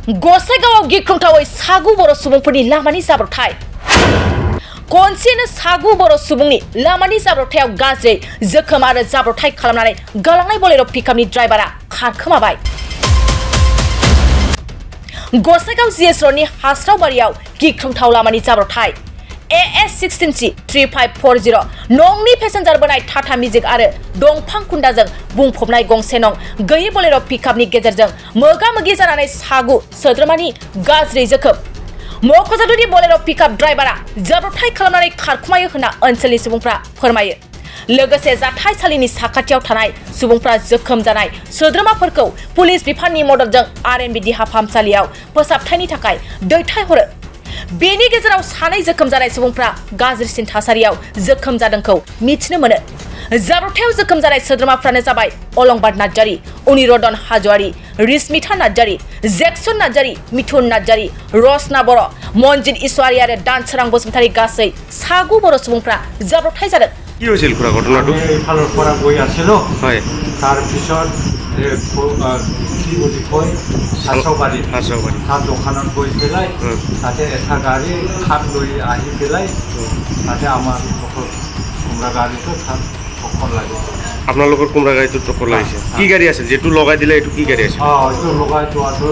गसाइगावआव गिख्रंथावै सागु बर' सुबुंफोरनि लामानि जाब्रबथाय खनसेनो सागु बर' सुबुंनि लामानि जाब्रबथायाव गाज्रि जोखोम आरो जाब्रबथाय खालामनानै गालांनाय बलेर' पिकआपनि ड्राइभारा खारखोमाबाय। गसाइगाव जीएस र'डनि हास्रावबारियाव गिख्रंथाव लामानि जाब्रबथाय AS16C 3540 नंनि पेसेन्जार बोनाय टाटा मेजिक आरो दंफां खुन्दाजों बुंफबनाय गंसे नं गैयै बलेर' पिकआपनि गेजेरजों मोगा-मोगि जानानै सागु सोद्रोमानि गाज्रि जोखोम। मख'जाथावदि बलेर' पिकआप ड्राइभारा जाब्रबथाय खालामनानै खारखुमायो होनना ओनसोलनि सुबुंफ्रा फोरमायो। लोगोसे जाथायसालिनि साखाथियाव थानाय सुबुंफ्रा जोखोम जानाय सोद्रोमाफोरखौ पुलिस बिफाननि मददजों RNB देहा फाहामसालियाव फोसाबथायनि थाखाय दैथायहरो। बेनि गेजेराव सानै जोखोम जानाय सुबुंफ्रा गाज्रिसिन थासारियाव जोखोम जादोंखौ मिथिनो मोनो। जाब्रबथायाव जोखोम जानाय सोद्रोमाफ्रानो जाबाय अलंबार नार्जारी, अनिरदन हाज'वारी, रिस्मिता नार्जारी, जेक्सन नार्जारी, मिथुन नार्जारी, रसना बर', मन्जित इसवारी आरो दानसोरां बसुमतारी गासै सागु बर' सुबुंफ्रा जाब्रबथाय जादों। কি হৈছিল পুরা ঘটনাটো? এফালৰ পৰা গৈ আছিলো হয় তাৰপিছত কি বুলি কয় হাছাওবাৰী তাত দোকানত গৈ পেলাই তাতে এটা গাড়ী খাপ লৈ আহি পেলাই তাতে আমাৰ কুমৰা গাড়ীটো তাত টক্কৰ লাগিছে। আপোনালোকৰ কুমৰা গাড়ীটো টক্কৰ লাগিছে? কি গাড়ী আছিল যেটো লগাই দিলে? এইটো কি গাড়ী আছিল? এইটো লগাই যোৱাটো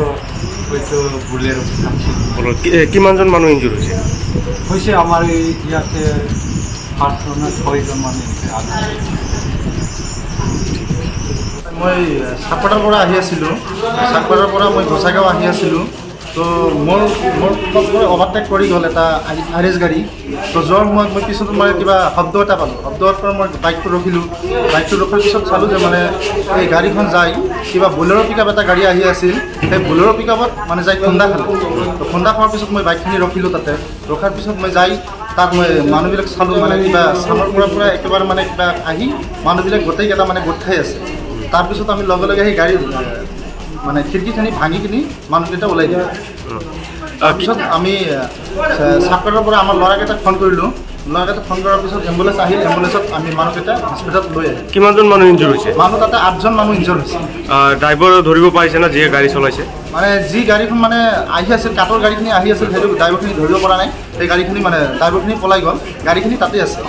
হয়তো বুলেৰ' কিমানজন মানুহ ইনজুৰ হৈছে? আমাৰ ইয়াতে 6জন মানুহ মই সাকপাৰাৰ পৰা আহি আছিলোঁ। সাকপাৰাৰ পৰা মই গসাইগাঁও আহি আছিলোঁ। তো মোৰ অভাৰটেক কৰি গ'ল এটা RS গাড়ী। তো যোৱাৰ সময়ত মই পিছত মানে কিবা শব্দ এটা পালোঁ। শব্দৰ পৰা মই বাইকটো ৰখিলোঁ। বাইকটো ৰখাৰ পিছত চালোঁ যে মানে এই গাড়ীখন যায় কিবা বলেৰ' পিকআপ এটা গাড়ী আহি আছিল। সেই বলেৰ' পিকআপত মানে যাই খুন্দা খালোঁ। তো খুন্দা খোৱাৰ পিছত মই বাইকখিনি ৰখিলোঁ তাতে। ৰখাৰ পিছত মই যাই তাত মই মানুহবিলাক চালোঁ মানে কিবা চামৰ পৰা একেবাৰে মানে কিবা আহি মানুহবিলাক গোটেইকেইটা মানে গোট খাই আছে। তাৰপিছত আমি লগে লগে সেই গাড়ীৰ মানে খিৰিকীখিনি ভাঙি কিনি মানুহকেইটা ওলাই দিলোঁ। তাৰপিছত আমি চাকপাৰাৰ পৰা আমাৰ ল'ৰাকেইটাক ফোন কৰিলোঁ। ল'ৰাকেইটাক ফোন কৰাৰ পিছত এম্বুলেঞ্চ আহিল। এম্বুলেঞ্চত আমি মানুহকেইটা হস্পিটেলত লৈ আহিলোঁ। কিমানজন মানুহ ইনজুৰ হৈছে? মানুহ তাতে 8জন মানুহ ইনজুৰ হৈছে। ড্ৰাইভাৰ ধৰিব পাৰিছে না যিয়ে গাড়ী চলাইছে? মানে যি গাড়ীখন মানে আহি আছিল কাঠৰ গাড়ীখিনি আহি আছিল সেইটো ড্ৰাইভাৰখিনি ধৰিব পৰা নাই। সেই গাড়ীখিনি মানে ড্ৰাইভাৰখিনি পলাই গ'ল। গাড়ীখিনি তাতে আছে।